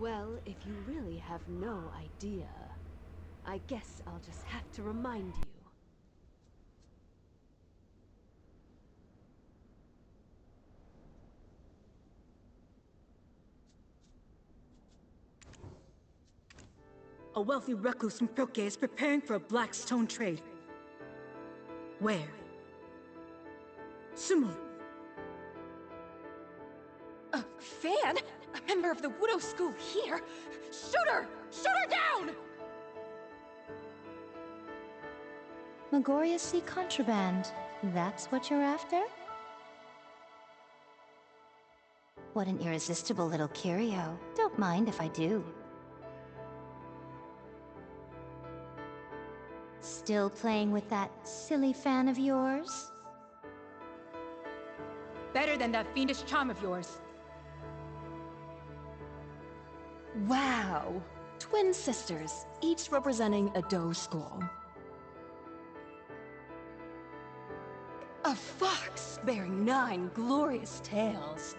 Well, if you really have no idea, I guess I'll just have to remind you. A wealthy recluse from Croque is preparing for a black stone trade. Where? Sumo. A fan? A member of the Wudo School here? Shoot her! Shoot her down! Magoria Sea contraband. That's what you're after? What an irresistible little curio. Don't mind if I do. Still playing with that silly fan of yours? Better than that fiendish charm of yours. Wow! Twin sisters, each representing a Doge school. A fox bearing 9 glorious tails.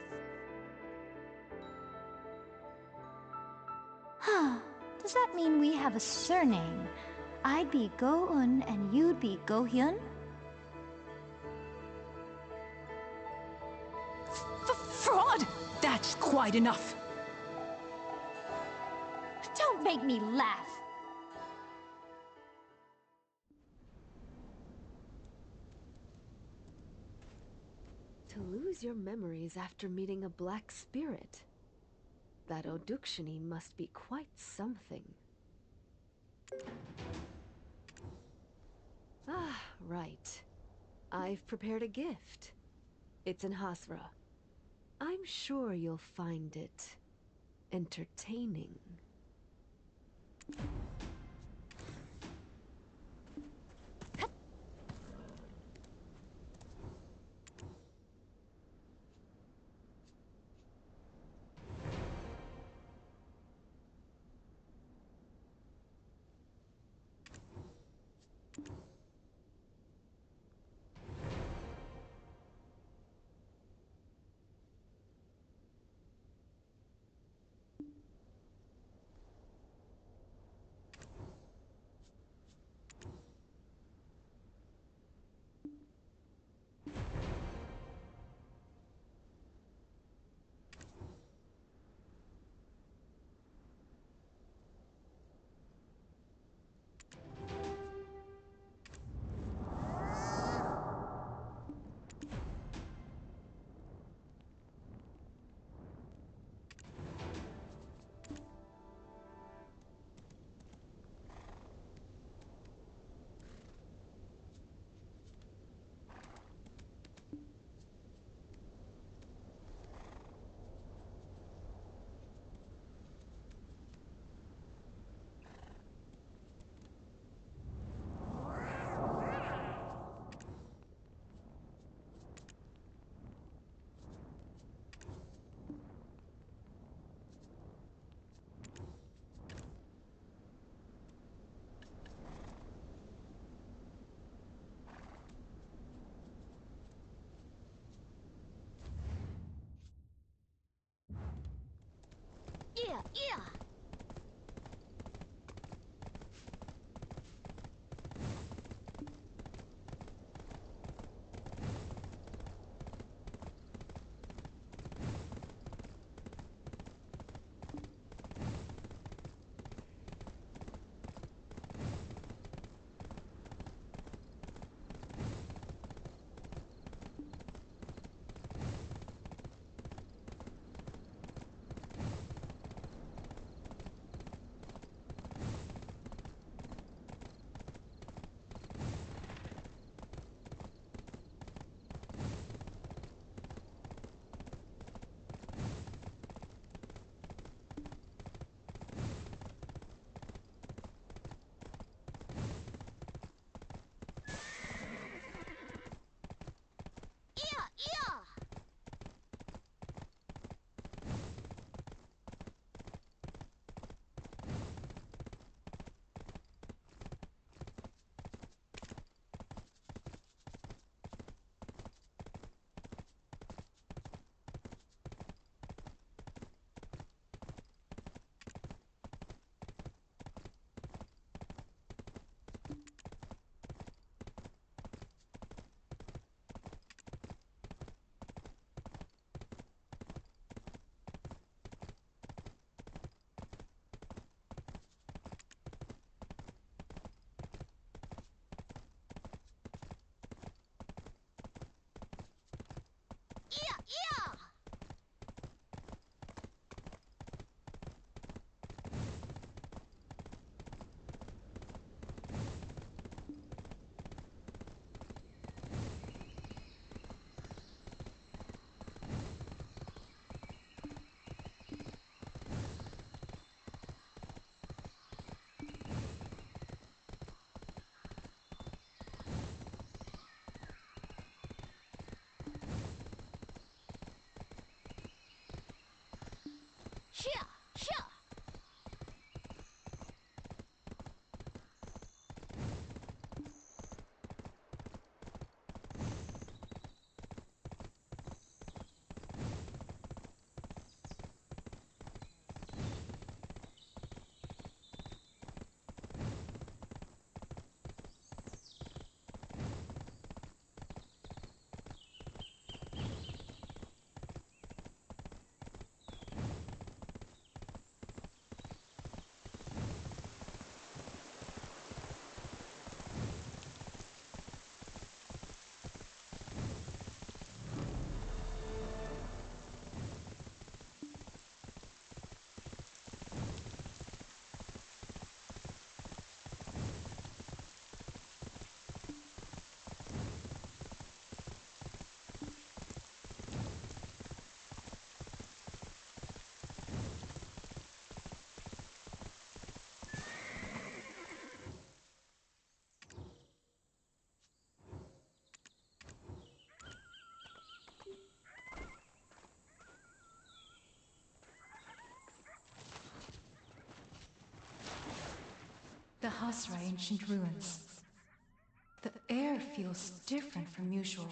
Huh. Does that mean we have a surname? I'd be Go-un and you'd be Go-hyun? Fraud! That's quite enough! Don't make me laugh! To lose your memories after meeting a black spirit. That Odukshini must be quite something. Ah, right. I've prepared a gift. It's in Hasra. I'm sure you'll find it entertaining. Yeah, yeah! The Hasra ancient ruins. The air feels different from usual.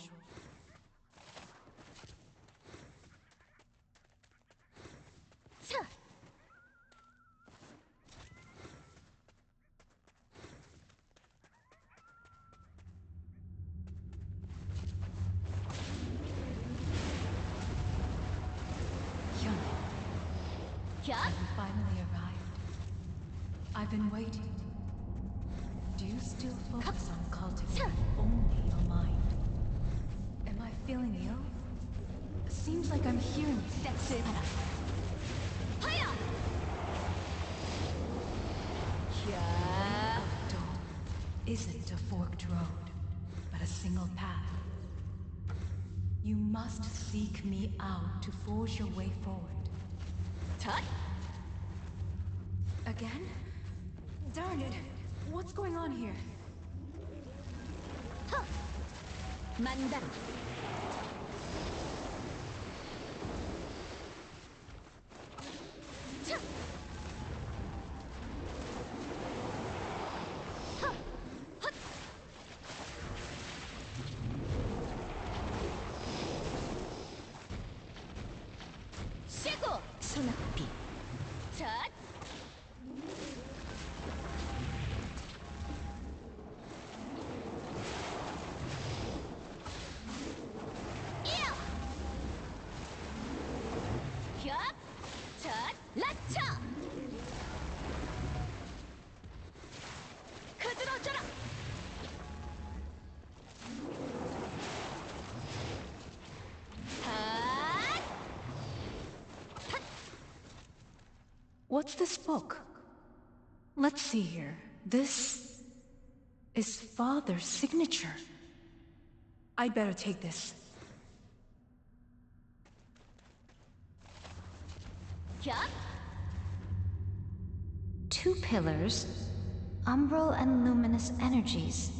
You finally arrived. I've been waiting. Do you still focus on cultivating only your mind? Am I feeling ill? Seems like I'm hearing That's it. of dawn isn't a forked road, but a single path. You must seek me out to forge your way forward. Tut? Again? Darn it! What's going on here? Manda. Shego! Sonapi. Tut? What's this book? Let's see here. This is Father's signature. I'd better take this. Yup. Two pillars, umbral and luminous energies.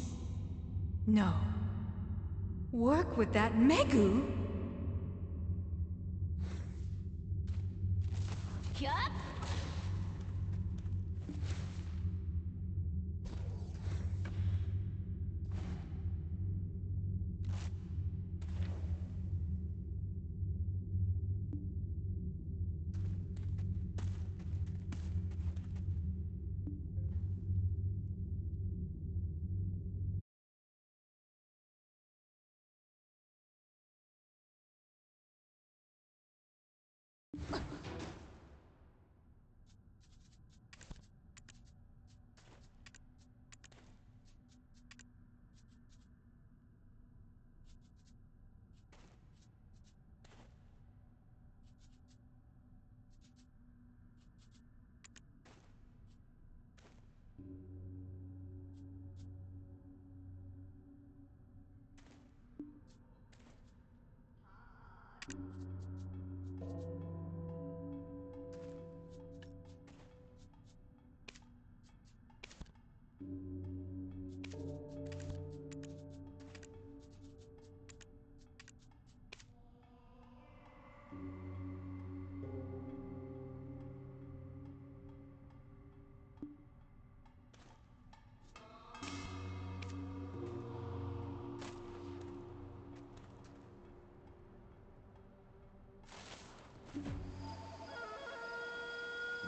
No. Work with that Megu? Yup.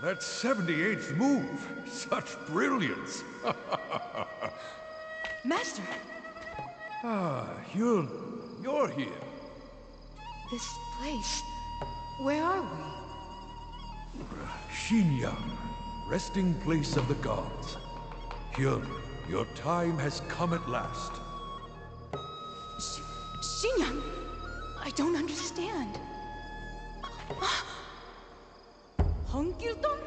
That 78th move! Such brilliance! Master! You're here. This place... Where are we? Xinyang, resting place of the gods. Hyun, your time has come at last. Xinyang? I don't understand. Hong Gil-dong?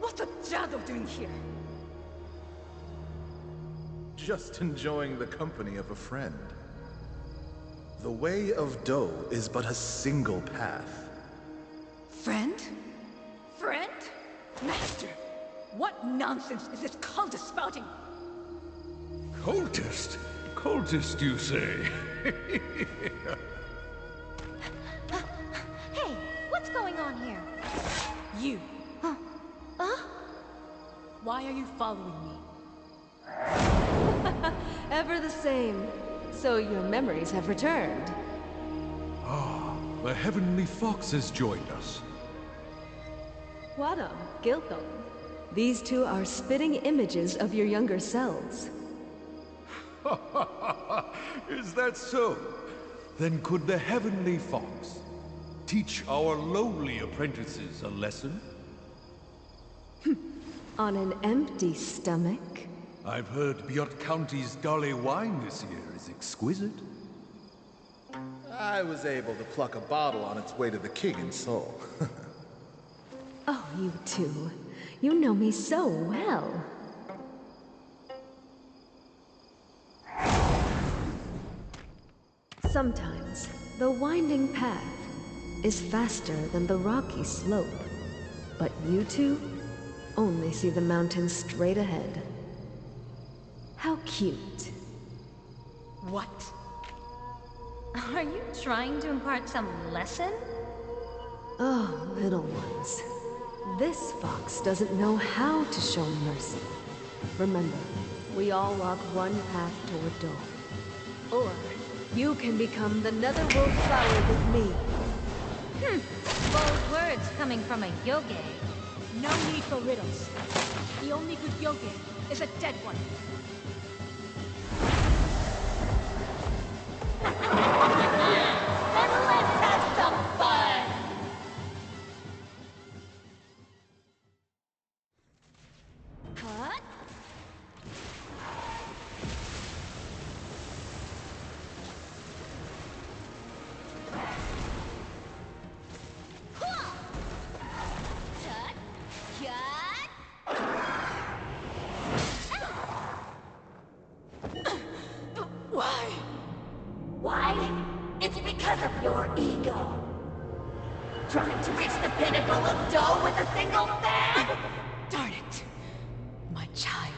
What's a Jado doing here? Just enjoying the company of a friend. The way of Do is but a single path. Friend? Friend? Master! What nonsense is this cultist spouting? Cultist? Cultist, you say? Hey, what's going on here? You. Huh? Why are you following me? Ever the same. So your memories have returned. The Heavenly Fox has joined us. Wada, Giltham. These two are spitting images of your younger selves. Is that so? Then could the Heavenly Fox teach our lowly apprentices a lesson? On an empty stomach? I've heard Biot County's Dale wine this year is exquisite. I was able to pluck a bottle on its way to the king in Seoul. Oh, you two. You know me so well. Sometimes, the winding path is faster than the rocky slope. But you two only see the mountain straight ahead. How cute. What? Are you trying to impart some lesson? Oh, little ones. This fox doesn't know how to show mercy. Remember, we all walk one path toward dawn. Or, you can become the netherworld flower with me. Bold words coming from a yoge. No need for riddles. The only good yogi is a dead one. Why? It's because of your ego. Trying to reach the pinnacle of dough with a single fan? Darn it! My child.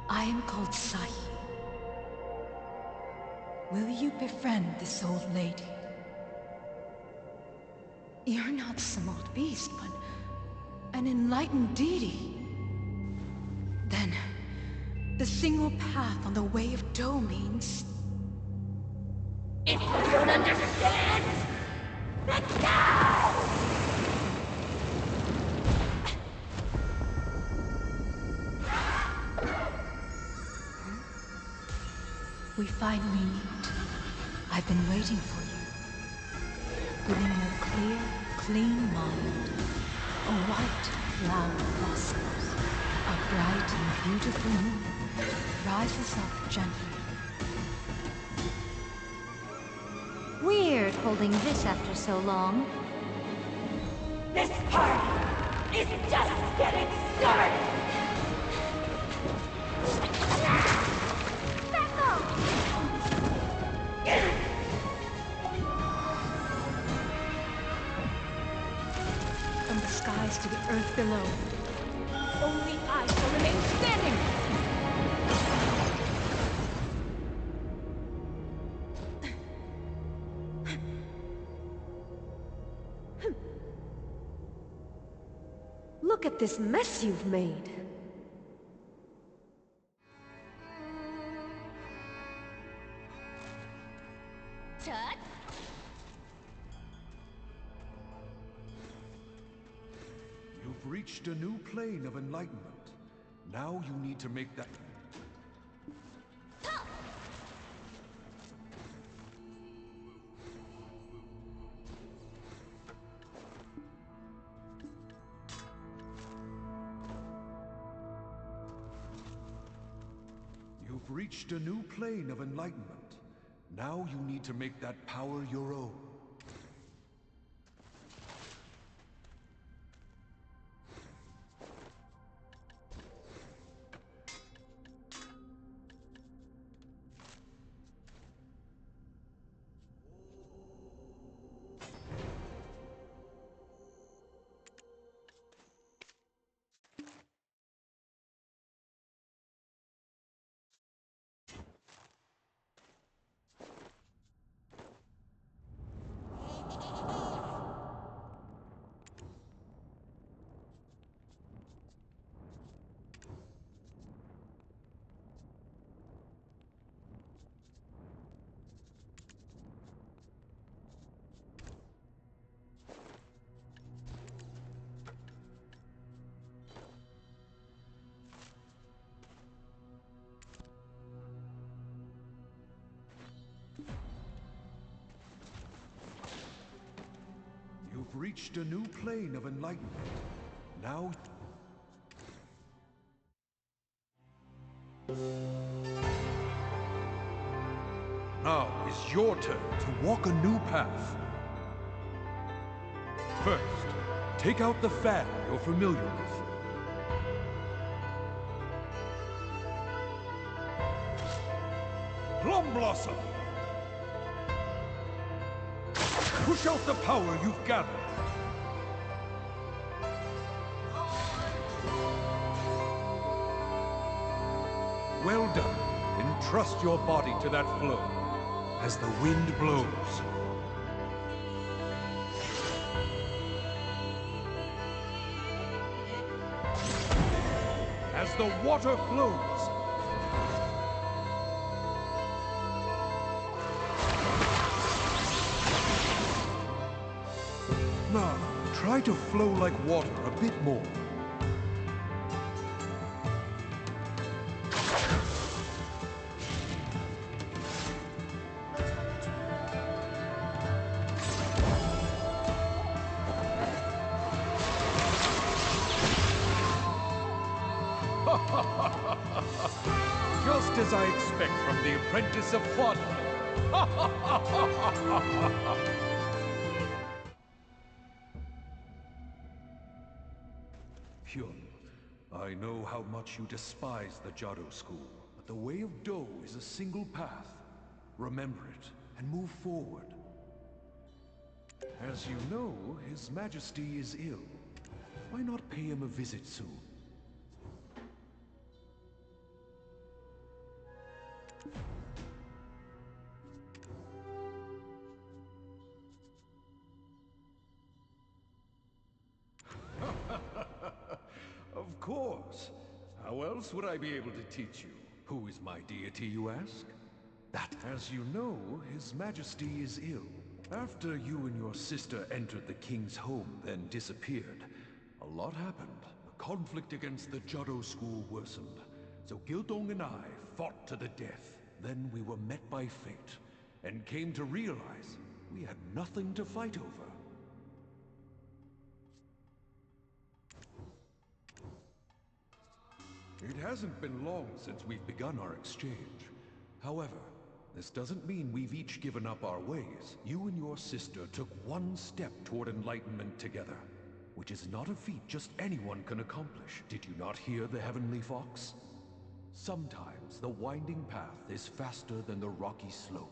I am called Sai. Will you befriend this old lady? You're not some old beast, but an enlightened deity. Then, the single path on the way of dough means... If you don't understand, then no! We finally meet. I've been waiting for you. Giving you a clear, clean mind. A white flower blossoms. A bright and beautiful moon rises up gently. Weird holding this after so long. This party is just getting started! Back off! rise to the earth below. Only I shall remain standing! Look at this mess you've made. Tut! You've reached a new plane of enlightenment. Now you need to make that... You've reached a new plane of enlightenment. Now you need to make that power your own. You've reached a new plane of enlightenment. Now... Now is your turn to walk a new path. First, take out the fan you're familiar with. Plum Blossom! Push out the power you've gathered. Well done. Entrust your body to that flow as the wind blows. As the water flows. Now, try to flow like water a bit more. Just as I expect from the apprentice of fun. Hyun, I know how much you despise the Jado school, but the way of Do is a single path. Remember it, and move forward. As you know, His Majesty is ill. Why not pay him a visit soon? Of course. How else would I be able to teach you? Who is my deity, you ask? That, as you know, His Majesty is ill. After you and your sister entered the king's home, then disappeared, a lot happened. The conflict against the Jado school worsened. So Gildong and I fought to the death. Then we were met by fate, and came to realize we had nothing to fight over. It hasn't been long since we've begun our exchange. However, this doesn't mean we've each given up our ways. You and your sister took one step toward enlightenment together, which is not a feat just anyone can accomplish. Did you not hear the Heavenly Fox? Sometimes the winding path is faster than the rocky slope.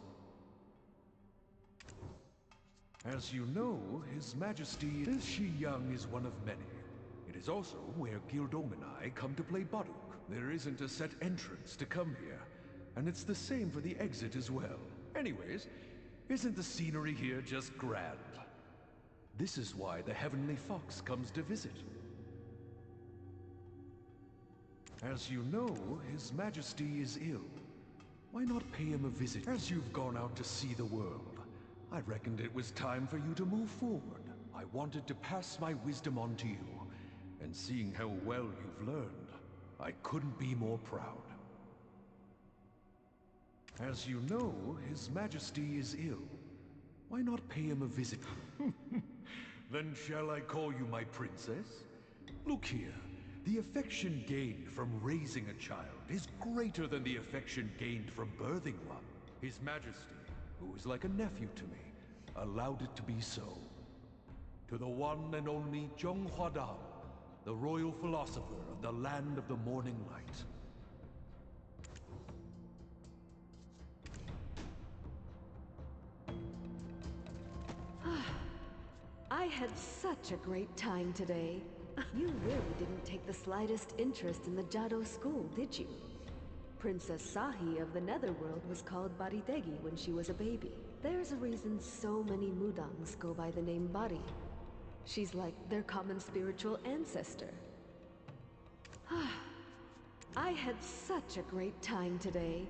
As you know, His Majesty Shi Young is one of many. is also where Guildong and I come to play Baduk. There isn't a set entrance to come here, and it's the same for the exit as well. Anyways, isn't the scenery here just grand? This is why the Heavenly Fox comes to visit. As you know, His Majesty is ill. Why not pay him a visit? As you've gone out to see the world, I reckoned it was time for you to move forward. I wanted to pass my wisdom on to you, and seeing how well you've learned, I couldn't be more proud. As you know, His Majesty is ill. Why not pay him a visit? Then shall I call you my princess? Look here. The affection gained from raising a child is greater than the affection gained from birthing one. His Majesty, who is like a nephew to me, allowed it to be so. To the one and only Zhong Huadang, the royal philosopher of the land of the morning light. I had such a great time today. You really didn't take the slightest interest in the Jado school, did you? Princess Sahi of the Netherworld was called Baridegi when she was a baby. There's a reason so many Mudangs go by the name Bari. She's like their common spiritual ancestor. I had such a great time today.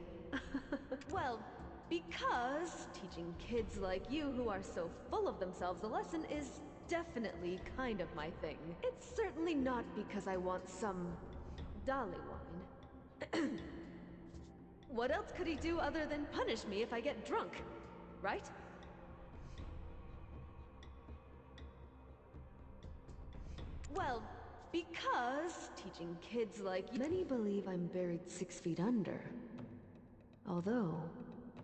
Well, because teaching kids like you who are so full of themselves a lesson is definitely kind of my thing. It's certainly not because I want some Dali wine. What else could he do other than punish me if I get drunk, right? Well, because teaching kids like you... Many believe I'm buried 6 feet under. Although,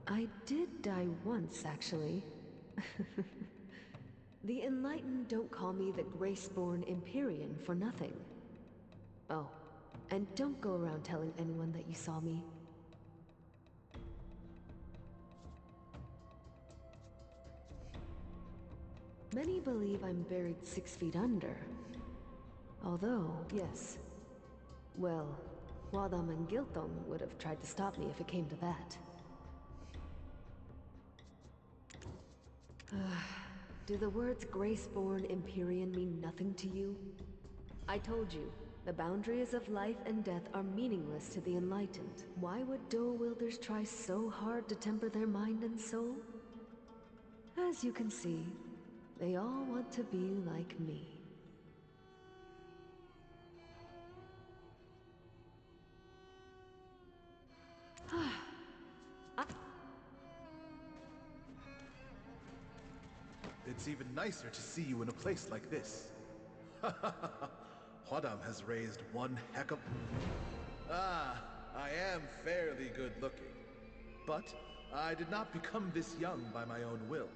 I did die once, actually. The Enlightened don't call me the Graceborn Empyrean for nothing. Oh, and don't go around telling anyone that you saw me. Many believe I'm buried 6 feet under. Although, yes. Well, Wadam and Gilthong would have tried to stop me if it came to that. Do the words Graceborn Empyrean mean nothing to you? I told you, the boundaries of life and death are meaningless to the Enlightened. Why would Dole Wielders try so hard to temper their mind and soul? As you can see, they all want to be like me. It's even nicer to see you in a place like this. Huadam has raised one heck of... Ah, I am fairly good looking. But I did not become this young by my own will.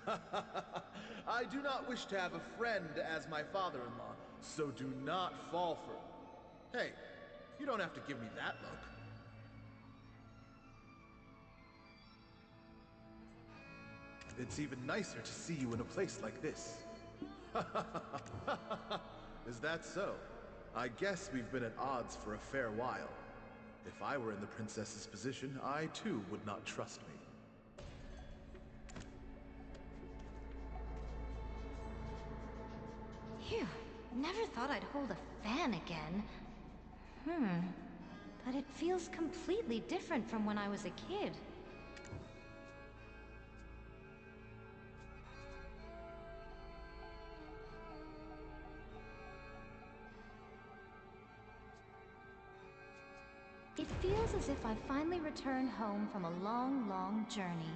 I do not wish to have a friend as my father-in-law, so do not fall for it. Hey, you don't have to give me that look. It's even nicer to see you in a place like this. Is that so? I guess we've been at odds for a fair while. If I were in the princess's position, I too would not trust me. Phew, never thought I'd hold a fan again. But it feels completely different from when I was a kid. It feels as if I finally returned home from a long, long journey.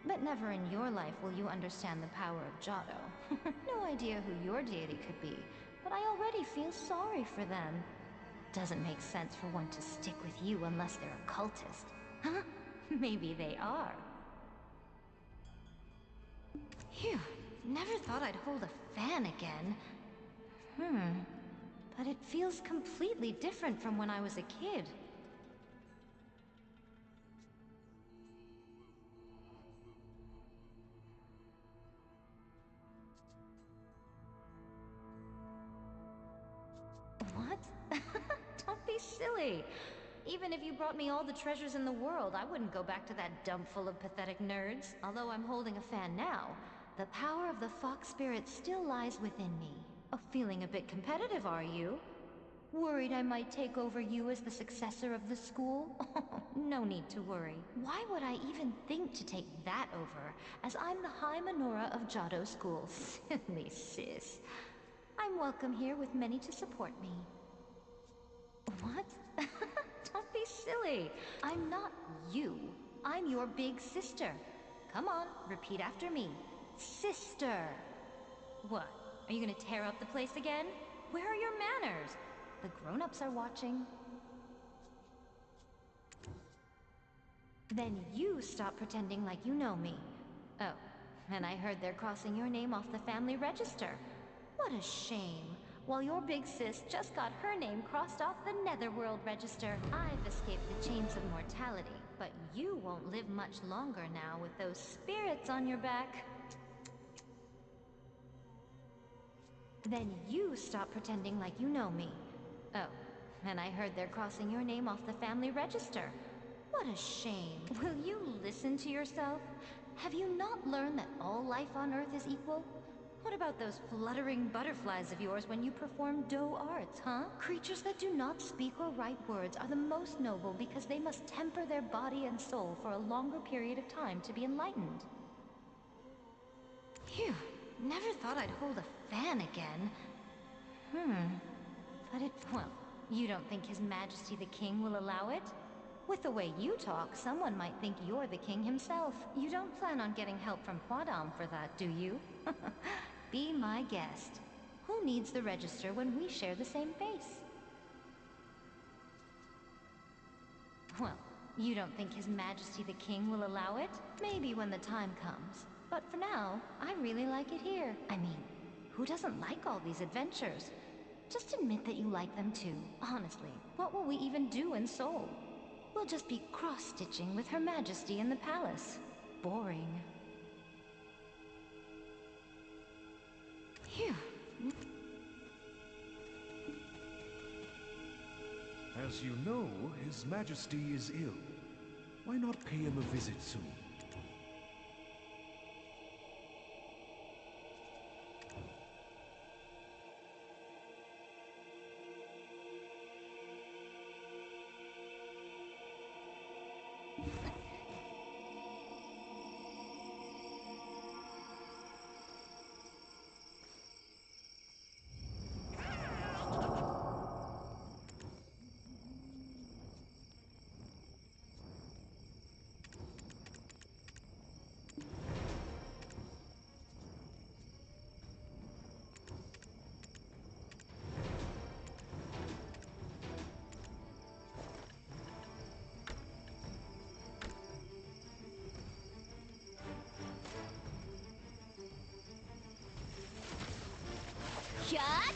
But never in your life will you understand the power of Jado. No idea who your deity could be, but I already feel sorry for them. Doesn't make sense for one to stick with you unless they're a cultist. Huh? Maybe they are. Phew, never thought I'd hold a fan again. But it feels completely different from when I was a kid. be silly. Even if you brought me all the treasures in the world, I wouldn't go back to that dump full of pathetic nerds. Although I'm holding a fan now, the power of the fox spirit still lies within me. Oh, feeling a bit competitive, are you? Worried I might take over you as the successor of the school? No need to worry. Why would I even think to take that over, as I'm the High Menorah of Johto School? Silly sis. I'm welcome here with many to support me. What? Don't be silly. I'm not you. I'm your big sister. Come on, repeat after me. Sister. What? Are you gonna tear up the place again? Where are your manners? The grown-ups are watching. Then you stop pretending like you know me. Oh, and I heard they're crossing your name off the family register. What a shame. While your big sis just got her name crossed off the Netherworld register. I've escaped the chains of mortality, but you won't live much longer now with those spirits on your back. Then you stop pretending like you know me. Oh, and I heard they're crossing your name off the family register. What a shame. Will you listen to yourself? Have you not learned that all life on Earth is equal? What about those fluttering butterflies of yours when you perform dough arts, huh? Creatures that do not speak or write words are the most noble because they must temper their body and soul for a longer period of time to be enlightened. Phew, never thought I'd hold a fan again. Well, you don't think His Majesty the King will allow it? With the way you talk, someone might think you're the king himself. You don't plan on getting help from Huadam for that, do you? Be my guest. Who needs the register when we share the same face? Well, you don't think His Majesty the King will allow it? Maybe when the time comes. But for now, I really like it here. I mean, who doesn't like all these adventures? Just admit that you like them too. Honestly, what will we even do in Seoul? We'll just be cross-stitching with Her Majesty in the palace. Boring. Phew. As you know, His Majesty is ill. Why not pay him a visit soon? Shut